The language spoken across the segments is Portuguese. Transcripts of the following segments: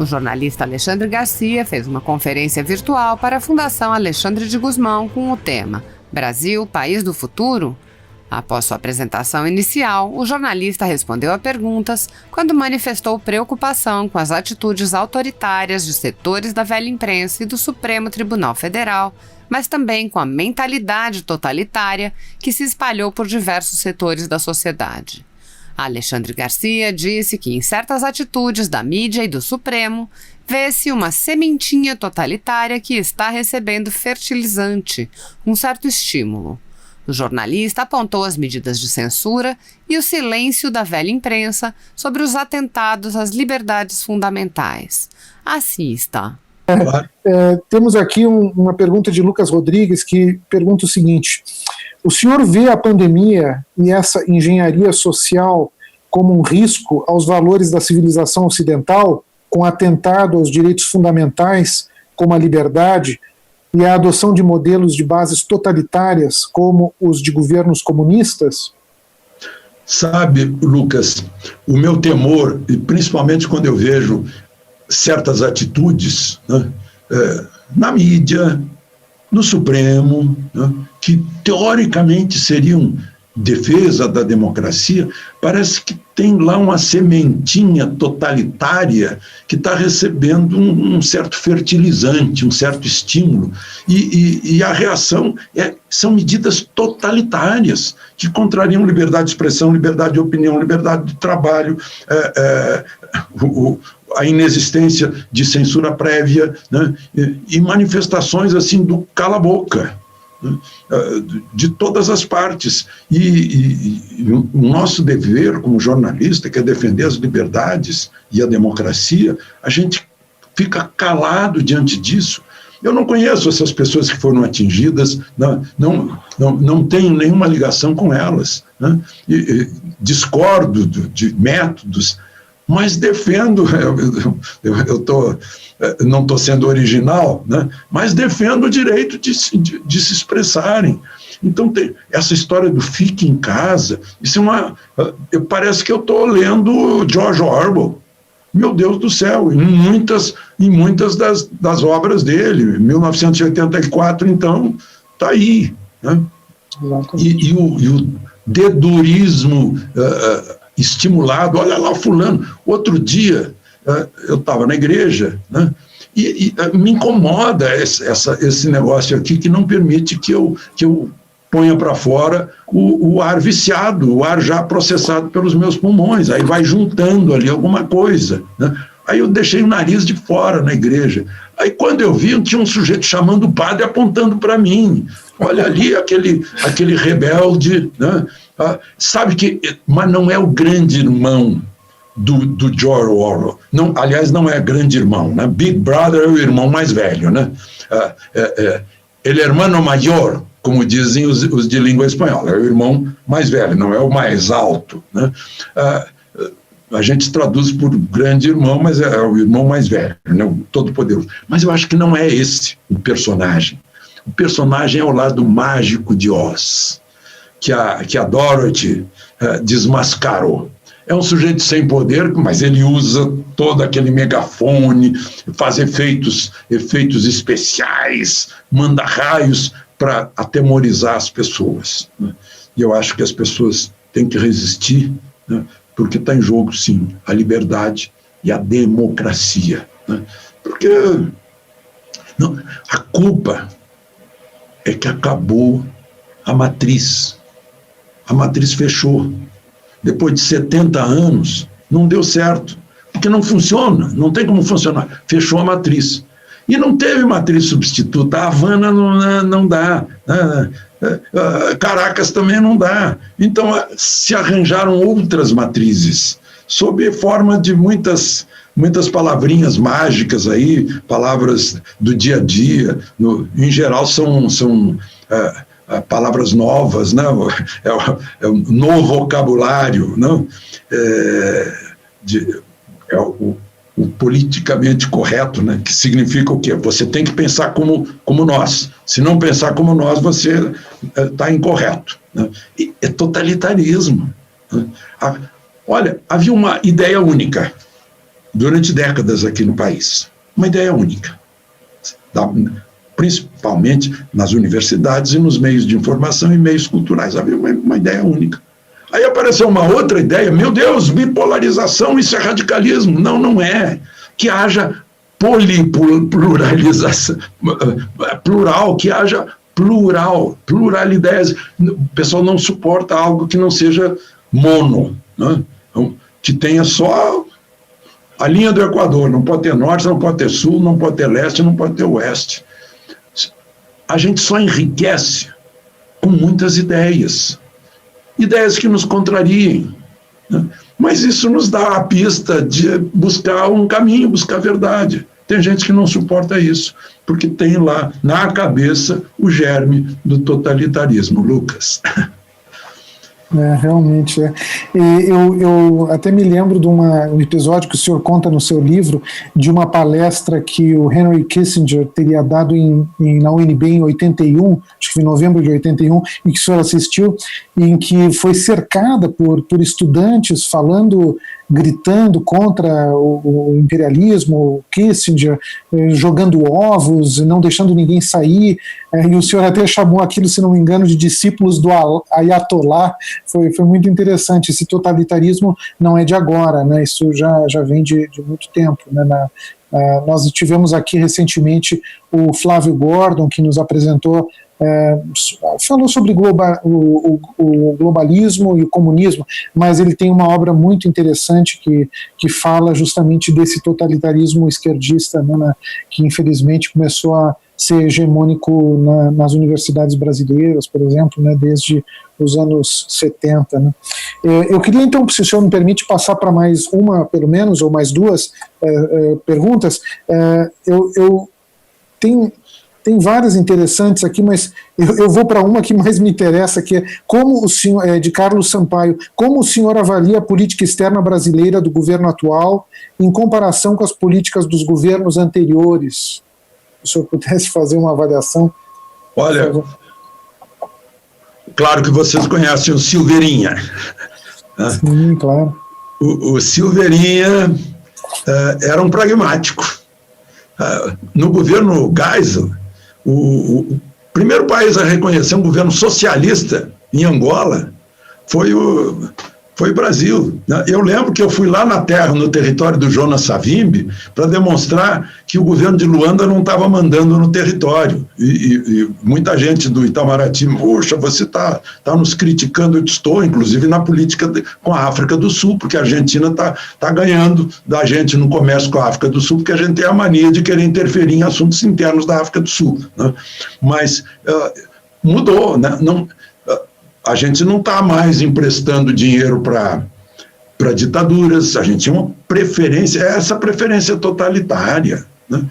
O jornalista Alexandre Garcia fez uma conferência virtual para a Fundação Alexandre de Gusmão com o tema Brasil, País do Futuro? Após sua apresentação inicial, o jornalista respondeu a perguntas quando manifestou preocupação com as atitudes autoritárias de setores da velha imprensa e do Supremo Tribunal Federal, mas também com a mentalidade totalitária que se espalhou por diversos setores da sociedade. Alexandre Garcia disse que em certas atitudes da mídia e do Supremo, vê-se uma sementinha totalitária que está recebendo fertilizante, um certo estímulo. O jornalista apontou as medidas de censura e o silêncio da velha imprensa sobre os atentados às liberdades fundamentais. Assista. Temos aqui uma pergunta de Lucas Rodrigues, que pergunta o seguinte: o senhor vê a pandemia e essa engenharia social como um risco aos valores da civilização ocidental, com atentado aos direitos fundamentais, como a liberdade, e a adoção de modelos de bases totalitárias, como os de governos comunistas? Sabe, Lucas, o meu temor, e principalmente quando eu vejo certas atitudes, né, na mídia, no Supremo, né, que teoricamente seriam defesa da democracia, parece que tem lá uma sementinha totalitária que está recebendo um certo fertilizante, um certo estímulo, e a reação são medidas totalitárias que contrariam liberdade de expressão, liberdade de opinião, liberdade de trabalho, a inexistência de censura prévia, né, e manifestações assim do cala-boca, de todas as partes, e o nosso dever como jornalista, que é defender as liberdades e a democracia, a gente fica calado diante disso. Eu não conheço essas pessoas que foram atingidas, não tenho nenhuma ligação com elas, né? Discordo de métodos, mas defendo, não estou sendo original, né? Mas defendo o direito de se expressarem. Então, essa história do fique em casa, isso parece que eu estou lendo George Orwell. Meu Deus do céu, em muitas das obras dele, 1984, então, está aí, né? E o dedurismo estimulado, olha lá fulano. Outro dia, eu estava na igreja, né, e me incomoda esse negócio aqui que não permite que eu ponha para fora o ar viciado, o ar já processado pelos meus pulmões. Aí vai juntando ali alguma coisa, né? Aí eu deixei o nariz de fora na igreja. Aí quando eu vi, tinha um sujeito chamando o padre, apontando para mim. Olha ali aquele rebelde, né? Sabe que, mas não é o grande irmão do George Orwell. Não, aliás, não é grande irmão, né? Big Brother é o irmão mais velho, né? El hermano mayor, como dizem os de língua espanhola, é o irmão mais velho, não é o mais alto, né? A gente traduz por grande irmão, mas é o irmão mais velho, né? O todo-poderoso. Mas eu acho que não é esse o personagem. O personagem é o lado mágico de Oz, que a Dorothy desmascarou. É um sujeito sem poder, mas ele usa todo aquele megafone, faz efeitos especiais, manda raios para atemorizar as pessoas, né? E eu acho que as pessoas têm que resistir, né? Porque está em jogo, sim, a liberdade e a democracia, né? Porque a culpa é que acabou a matriz. A matriz fechou. Depois de 70 anos, não deu certo, porque não funciona, não tem como funcionar. Fechou a matriz. E não teve matriz substituta. A Havana não dá. Caracas também não dá. Então, se arranjaram outras matrizes, sob forma de muitas palavrinhas mágicas aí, palavras do dia a dia. Em geral, são palavras novas, né? É um novo vocabulário, não? O politicamente correto, né? Que significa o quê? Você tem que pensar como nós. Se não pensar como nós, você está incorreto, né? E é totalitarismo, né? Olha, havia uma ideia única. durante décadas aqui no país. Uma ideia única, principalmente nas universidades e nos meios de informação e meios culturais. Havia uma ideia única. Aí apareceu uma outra ideia, meu Deus, bipolarização, isso é radicalismo. Não, não é. Que haja pluralização, plural, que haja pluralidade. O pessoal não suporta algo que não seja mono, né? Então, que tenha só a linha do Equador, não pode ter norte, não pode ter sul, não pode ter leste, não pode ter oeste. A gente só enriquece com muitas ideias que nos contrariem, né? Mas isso nos dá a pista de buscar um caminho, buscar a verdade. Tem gente que não suporta isso, porque tem lá na cabeça o germe do totalitarismo, Lucas. Realmente é. Eu até me lembro de um episódio que o senhor conta no seu livro, de uma palestra que o Henry Kissinger teria dado na UNB em 81, acho que foi em novembro de 81, e que o senhor assistiu, em que foi cercada por estudantes gritando contra o imperialismo, o Kissinger, jogando ovos, não deixando ninguém sair, e o senhor até chamou aquilo, se não me engano, de discípulos do Ayatollah. Foi muito interessante. Esse totalitarismo não é de agora, né? Isso já vem de muito tempo, né? Nós tivemos aqui recentemente o Flávio Gordon, que nos apresentou, falou sobre o globalismo e o comunismo, mas ele tem uma obra muito interessante que fala justamente desse totalitarismo esquerdista, né, que infelizmente começou a ser hegemônico nas universidades brasileiras, por exemplo, né, desde os anos 70. Né. Eu queria então, se o senhor me permite, passar para mais uma, pelo menos, ou mais duas perguntas. Tem várias interessantes aqui, mas eu vou para uma que mais me interessa, que é como o senhor, de Carlos Sampaio, como o senhor avalia a política externa brasileira do governo atual em comparação com as políticas dos governos anteriores? Se o senhor pudesse fazer uma avaliação. Olha, claro que vocês conhecem o Silveirinha. Sim, claro. O Silveirinha era um pragmático. No governo Geisel, o primeiro país a reconhecer um governo socialista em Angola foi o Brasil. Eu lembro que eu fui lá na terra, no território do Jonas Savimbi, para demonstrar que o governo de Luanda não estava mandando no território. E muita gente do Itamaraty, poxa, você está nos criticando. Eu estou, inclusive, na política com a África do Sul, porque a Argentina está ganhando da gente no comércio com a África do Sul, porque a gente tem a mania de querer interferir em assuntos internos da África do Sul, né? Mas mudou, né? A gente não está mais emprestando dinheiro para ditaduras, a gente tinha uma preferência, essa preferência totalitária, né?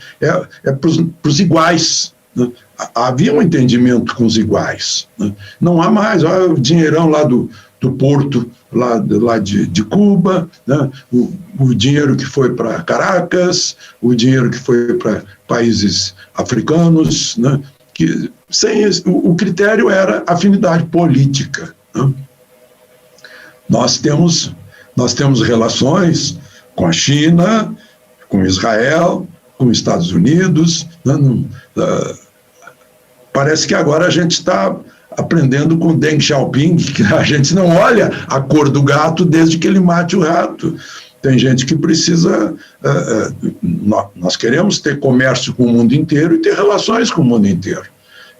Para os iguais, né? Havia um entendimento com os iguais, né? Não há mais, olha o dinheirão lá do porto, lá de Cuba, né? O dinheiro que foi para Caracas, o dinheiro que foi para países africanos, né? Que o critério era afinidade política, né? Nós temos relações com a China, com Israel, com os Estados Unidos, né? Parece que agora a gente está aprendendo com Deng Xiaoping, que a gente não olha a cor do gato desde que ele mate o rato. Tem gente que precisa... nós queremos ter comércio com o mundo inteiro e ter relações com o mundo inteiro.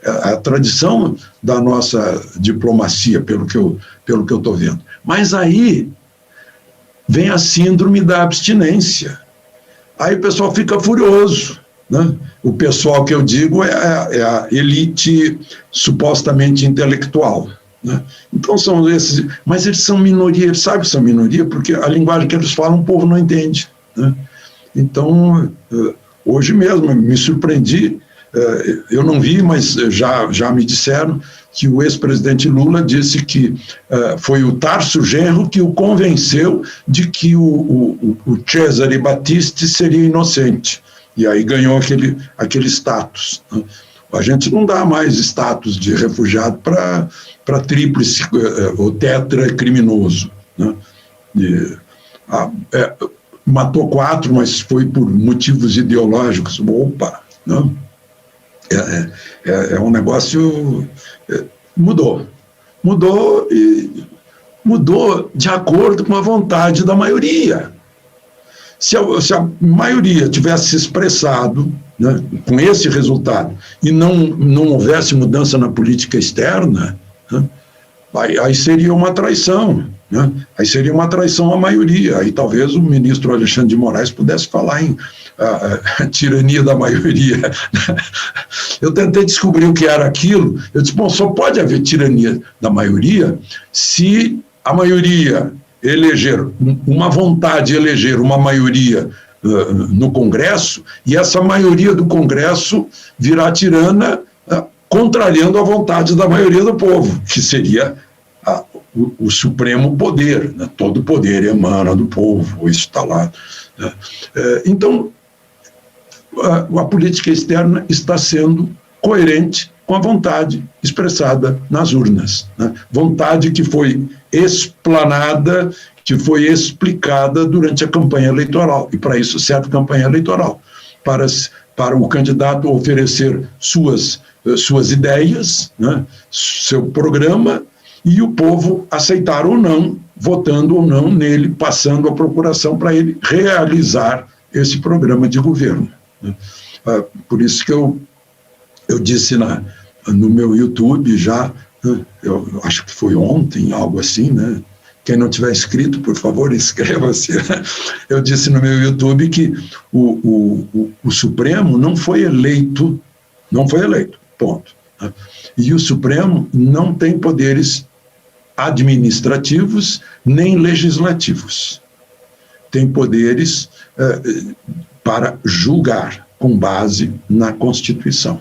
A tradição da nossa diplomacia, pelo que eu estou vendo. Mas aí vem a síndrome da abstinência. Aí o pessoal fica furioso, né? O pessoal que eu digo é a elite supostamente intelectual, né? Então são esses, mas eles são minoria, sabe que são minoria? Porque a linguagem que eles falam o povo não entende, né? Então, hoje mesmo me surpreendi, eu não vi, mas já me disseram que o ex-presidente Lula disse que foi o Tarso Genro que o convenceu de que o Cesare Battisti seria inocente. E aí ganhou aquele status, né? A gente não dá mais status de refugiado para tríplice ou tetra criminoso, né? matou 4, mas foi por motivos ideológicos. Opa, não. É um negócio... Mudou de acordo com a vontade da maioria. Se a maioria tivesse se expressado, né, com esse resultado e não houvesse mudança na política externa, né, aí seria uma traição. Né? Aí seria uma traição à maioria. Aí talvez o ministro Alexandre de Moraes pudesse falar em tirania da maioria. Eu tentei descobrir o que era aquilo. Eu disse, bom, só pode haver tirania da maioria se a maioria eleger, uma vontade de eleger uma maioria no Congresso, e essa maioria do Congresso virar tirana, contrariando a vontade da maioria do povo, que seria o supremo poder, né? Todo poder emana do povo, isso está lá. Né? Então, a política externa está sendo coerente com a vontade expressada nas urnas. Né? Vontade que foi explanada, que foi explicada durante a campanha eleitoral. E para isso serve a campanha eleitoral, para o candidato oferecer suas ideias, né? Seu programa, e o povo aceitar ou não, votando ou não nele, passando a procuração para ele realizar esse programa de governo. Né? Por isso que eu disse no meu YouTube já, né? Eu acho que foi ontem, algo assim, né? Quem não tiver inscrito, por favor, inscreva-se. Eu disse no meu YouTube que o Supremo não foi eleito, ponto. Né? E o Supremo não tem poderes administrativos nem legislativos. Tem poderes para julgar com base na Constituição.